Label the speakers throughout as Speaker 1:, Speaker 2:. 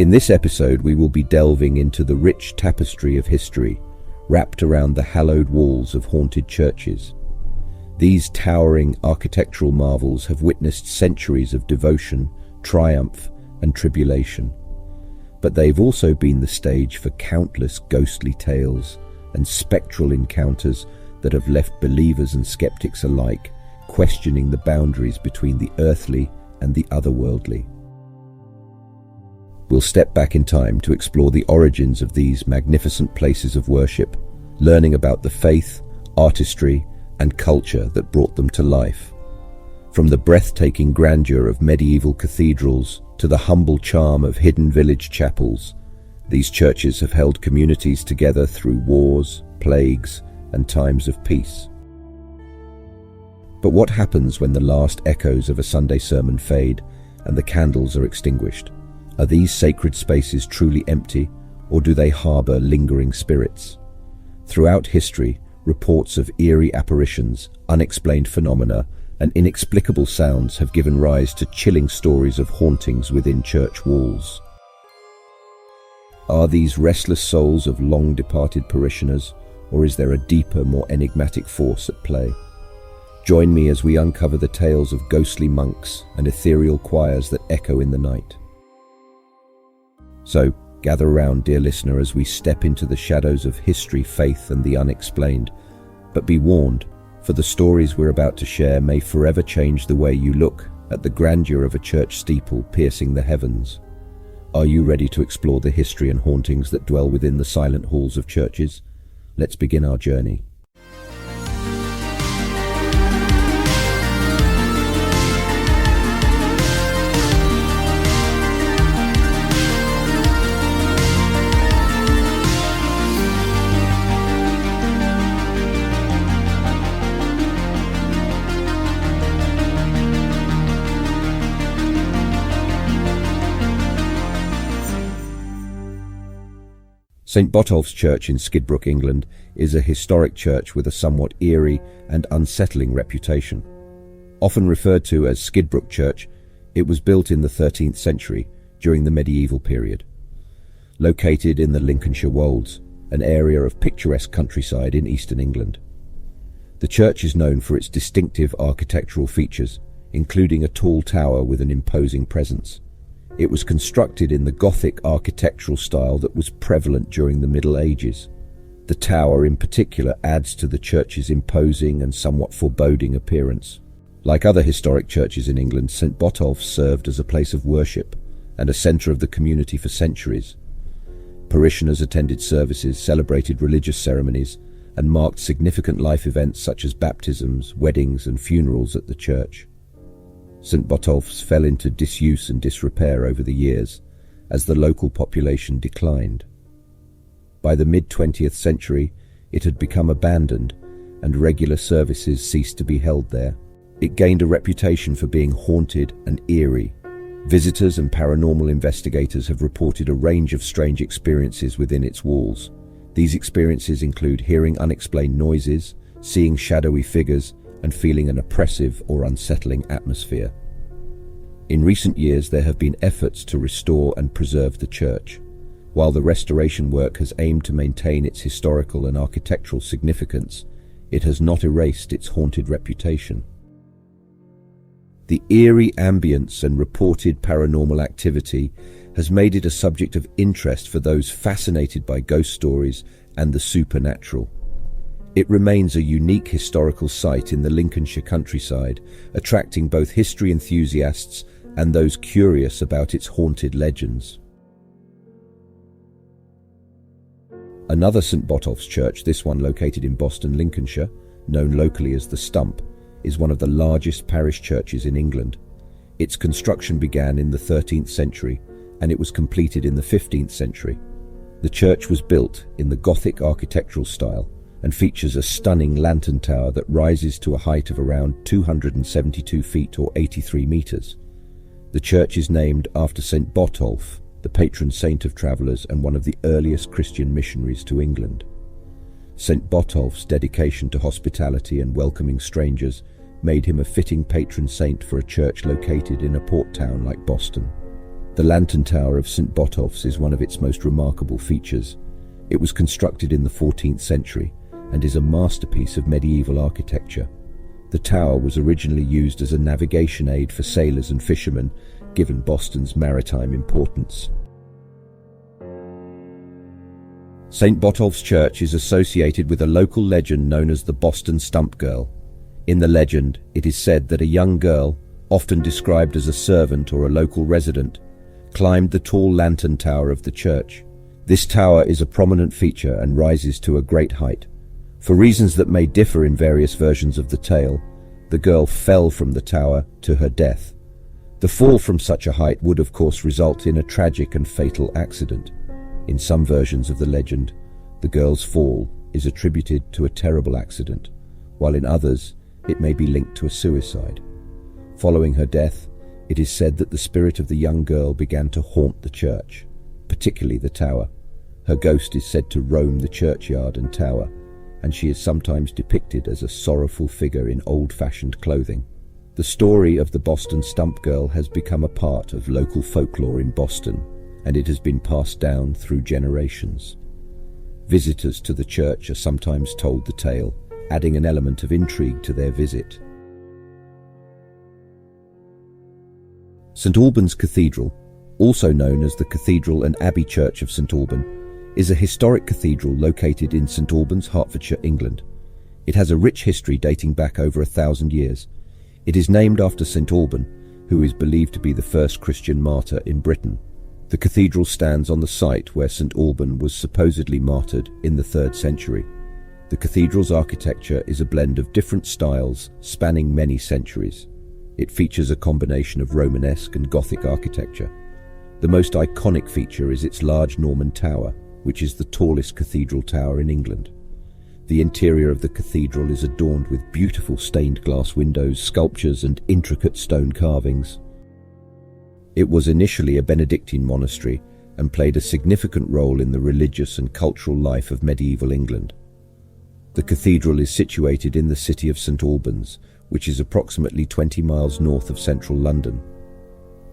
Speaker 1: In this episode, we will be delving into the rich tapestry of history wrapped around the hallowed walls of haunted churches. These towering architectural marvels have witnessed centuries of devotion, triumph, and tribulation. But they've also been the stage for countless ghostly tales and spectral encounters that have left believers and skeptics alike questioning the boundaries between the earthly and the otherworldly. We'll step back in time to explore the origins of these magnificent places of worship, learning about the faith, artistry, and culture that brought them to life. From the breathtaking grandeur of medieval cathedrals to the humble charm of hidden village chapels, these churches have held communities together through wars, plagues, and times of peace. But what happens when the last echoes of a Sunday sermon fade and the candles are extinguished? Are these sacred spaces truly empty, or do they harbor lingering spirits? Throughout history, reports of eerie apparitions, unexplained phenomena, and inexplicable sounds have given rise to chilling stories of hauntings within church walls. Are these restless souls of long-departed parishioners, or is there a deeper, more enigmatic force at play? Join me as we uncover the tales of ghostly monks and ethereal choirs that echo in the night. So, gather around, dear listener, as we step into the shadows of history, faith, and the unexplained. But be warned, for the stories we're about to share may forever change the way you look at the grandeur of a church steeple piercing the heavens. Are you ready to explore the history and hauntings that dwell within the silent halls of churches? Let's begin our journey. St. Botolph Church in Skidbrook, England, is a historic church with a somewhat eerie and unsettling reputation. Often referred to as Skidbrook Church, it was built in the 13th century during the medieval period. Located in the Lincolnshire Wolds, an area of picturesque countryside in eastern England. The church is known for its distinctive architectural features, including a tall tower with an imposing presence. It was constructed in the Gothic architectural style that was prevalent during the Middle Ages. The tower in particular adds to the church's imposing and somewhat foreboding appearance. Like other historic churches in England, St. Botolph served as a place of worship and a centre of the community for centuries. Parishioners attended services, celebrated religious ceremonies, and marked significant life events such as baptisms, weddings, and funerals at the church. St. Botolph's fell into disuse and disrepair over the years as the local population declined. By the mid-20th century, it had become abandoned and regular services ceased to be held there. It gained a reputation for being haunted and eerie. Visitors and paranormal investigators have reported a range of strange experiences within its walls. These experiences include hearing unexplained noises, seeing shadowy figures, and feeling an oppressive or unsettling atmosphere. In recent years, there have been efforts to restore and preserve the church. While the restoration work has aimed to maintain its historical and architectural significance, it has not erased its haunted reputation. The eerie ambience and reported paranormal activity has made it a subject of interest for those fascinated by ghost stories and the supernatural. It remains a unique historical site in the Lincolnshire countryside, attracting both history enthusiasts and those curious about its haunted legends. Another St. Botolph's Church, this one located in Boston, Lincolnshire, known locally as the Stump, is one of the largest parish churches in England. Its construction began in the 13th century and it was completed in the 15th century. The church was built in the Gothic architectural style and features a stunning lantern tower that rises to a height of around 272 feet or 83 meters. The church is named after St. Botolph, the patron saint of travellers and one of the earliest Christian missionaries to England. St. Botolph's dedication to hospitality and welcoming strangers made him a fitting patron saint for a church located in a port town like Boston. The lantern tower of St. Botolph's is one of its most remarkable features. It was constructed in the 14th century and is a masterpiece of medieval architecture. The tower was originally used as a navigation aid for sailors and fishermen, given Boston's maritime importance. St. Botolph's Church is associated with a local legend known as the Boston Stump Girl. In the legend, it is said that a young girl, often described as a servant or a local resident, climbed the tall lantern tower of the church. This tower is a prominent feature and rises to a great height. For reasons that may differ in various versions of the tale, the girl fell from the tower to her death. The fall from such a height would of course result in a tragic and fatal accident. In some versions of the legend, the girl's fall is attributed to a terrible accident, while in others it may be linked to a suicide. Following her death, it is said that the spirit of the young girl began to haunt the church, particularly the tower. Her ghost is said to roam the churchyard and tower, and she is sometimes depicted as a sorrowful figure in old-fashioned clothing. The story of the Boston Stump Girl has become a part of local folklore in Boston, and it has been passed down through generations. Visitors to the church are sometimes told the tale, adding an element of intrigue to their visit. St. Albans Cathedral, also known as the Cathedral and Abbey Church of St. Alban, is a historic cathedral located in St. Albans, Hertfordshire, England. It has a rich history dating back over 1,000 years. It is named after St. Alban, who is believed to be the first Christian martyr in Britain. The cathedral stands on the site where St. Alban was supposedly martyred in the 3rd century. The cathedral's architecture is a blend of different styles spanning many centuries. It features a combination of Romanesque and Gothic architecture. The most iconic feature is its large Norman tower, which is the tallest cathedral tower in England. The interior of the cathedral is adorned with beautiful stained glass windows, sculptures, and intricate stone carvings. It was initially a Benedictine monastery and played a significant role in the religious and cultural life of medieval England. The cathedral is situated in the city of St. Albans, which is approximately 20 miles north of central London.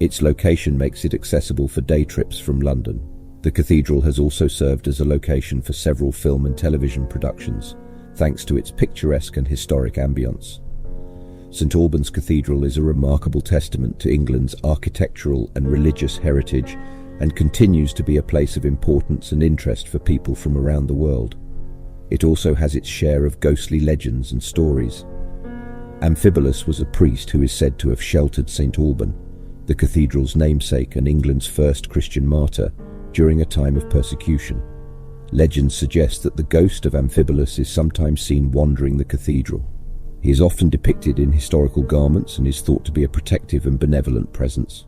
Speaker 1: Its location makes it accessible for day trips from London. The cathedral has also served as a location for several film and television productions, thanks to its picturesque and historic ambience. St. Albans Cathedral is a remarkable testament to England's architectural and religious heritage and continues to be a place of importance and interest for people from around the world. It also has its share of ghostly legends and stories. Amphibolus was a priest who is said to have sheltered St. Alban, the cathedral's namesake and England's first Christian martyr, during a time of persecution. Legends suggest that the ghost of Amphibolus is sometimes seen wandering the cathedral. He is often depicted in historical garments and is thought to be a protective and benevolent presence.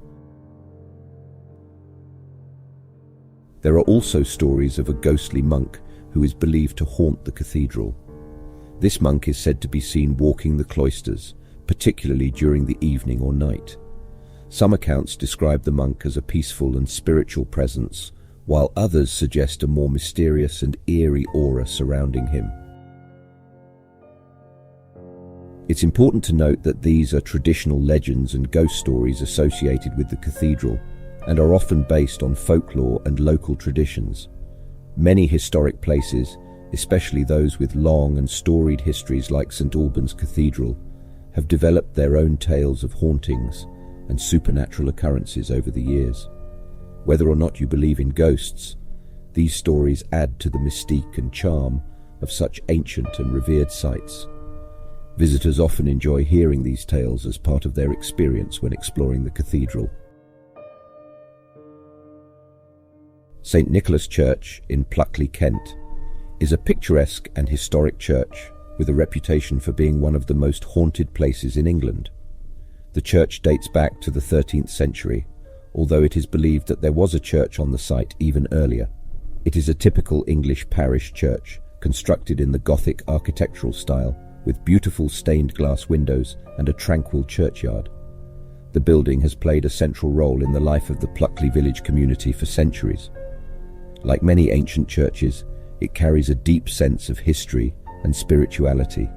Speaker 1: There are also stories of a ghostly monk who is believed to haunt the cathedral. This monk is said to be seen walking the cloisters, particularly during the evening or night. Some accounts describe the monk as a peaceful and spiritual presence, while others suggest a more mysterious and eerie aura surrounding him. It's important to note that these are traditional legends and ghost stories associated with the cathedral and are often based on folklore and local traditions. Many historic places, especially those with long and storied histories like St. Albans Cathedral, have developed their own tales of hauntings and supernatural occurrences over the years. Whether or not you believe in ghosts, these stories add to the mystique and charm of such ancient and revered sites. Visitors often enjoy hearing these tales as part of their experience when exploring the cathedral. St. Nicholas Church in Pluckley, Kent, is a picturesque and historic church with a reputation for being one of the most haunted places in England. The church dates back to the 13th century, although it is believed that there was a church on the site even earlier. It is a typical English parish church, constructed in the Gothic architectural style, with beautiful stained glass windows and a tranquil churchyard. The building has played a central role in the life of the Pluckley village community for centuries. Like many ancient churches, it carries a deep sense of history and spirituality.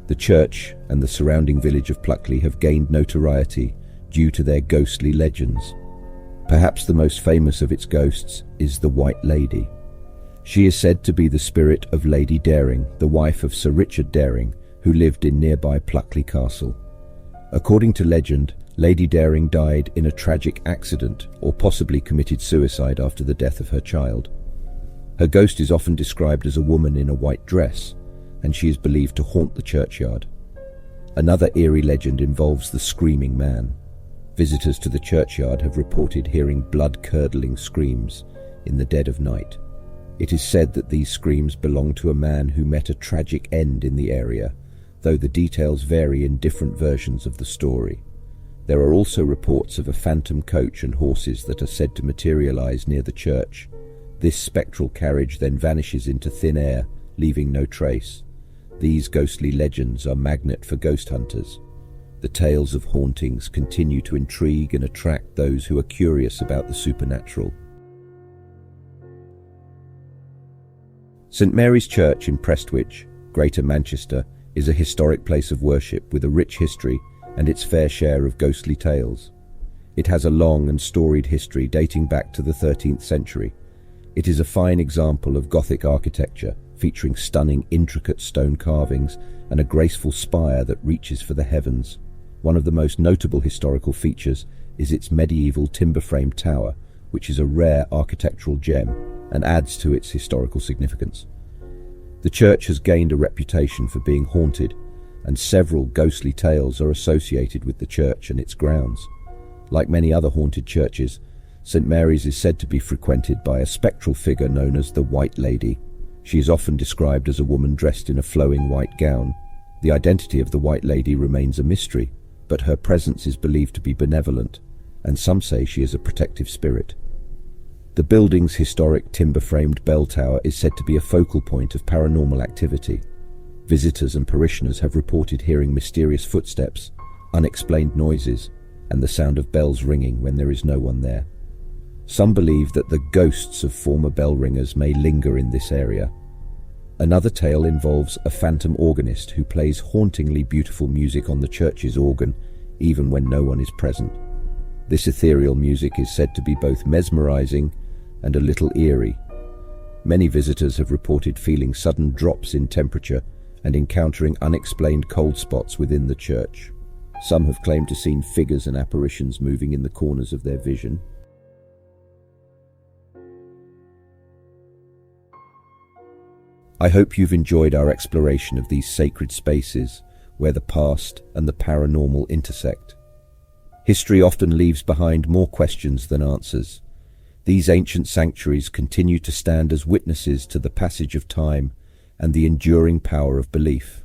Speaker 1: The church and the surrounding village of Pluckley have gained notoriety due to their ghostly legends. Perhaps the most famous of its ghosts is the White Lady. She is said to be the spirit of Lady Daring, the wife of Sir Richard Daring, who lived in nearby Pluckley Castle. According to legend, Lady Daring died in a tragic accident or possibly committed suicide after the death of her child. Her ghost is often described as a woman in a white dress, and she is believed to haunt the churchyard. Another eerie legend involves the Screaming Man. Visitors to the churchyard have reported hearing blood-curdling screams in the dead of night. It is said that these screams belong to a man who met a tragic end in the area, though the details vary in different versions of the story. There are also reports of a phantom coach and horses that are said to materialize near the church. This spectral carriage then vanishes into thin air, leaving no trace. These ghostly legends are magnet for ghost hunters. The tales of hauntings continue to intrigue and attract those who are curious about the supernatural. St Mary's Church in Prestwich, Greater Manchester, is a historic place of worship with a rich history and its fair share of ghostly tales. It has a long and storied history dating back to the 13th century. It is a fine example of Gothic architecture, featuring stunning, intricate stone carvings and a graceful spire that reaches for the heavens. One of the most notable historical features is its medieval timber-framed tower, which is a rare architectural gem and adds to its historical significance. The church has gained a reputation for being haunted, and several ghostly tales are associated with the church and its grounds. Like many other haunted churches, St Mary's is said to be frequented by a spectral figure known as the White Lady. She is often described as a woman dressed in a flowing white gown. The identity of the White Lady remains a mystery, but her presence is believed to be benevolent, and some say she is a protective spirit. The building's historic timber-framed bell tower is said to be a focal point of paranormal activity. Visitors and parishioners have reported hearing mysterious footsteps, unexplained noises, and the sound of bells ringing when there is no one there. Some believe that the ghosts of former bell ringers may linger in this area. Another tale involves a phantom organist who plays hauntingly beautiful music on the church's organ, even when no one is present. This ethereal music is said to be both mesmerizing and a little eerie. Many visitors have reported feeling sudden drops in temperature and encountering unexplained cold spots within the church. Some have claimed to have seen figures and apparitions moving in the corners of their vision. I hope you've enjoyed our exploration of these sacred spaces where the past and the paranormal intersect. History often leaves behind more questions than answers. These ancient sanctuaries continue to stand as witnesses to the passage of time and the enduring power of belief.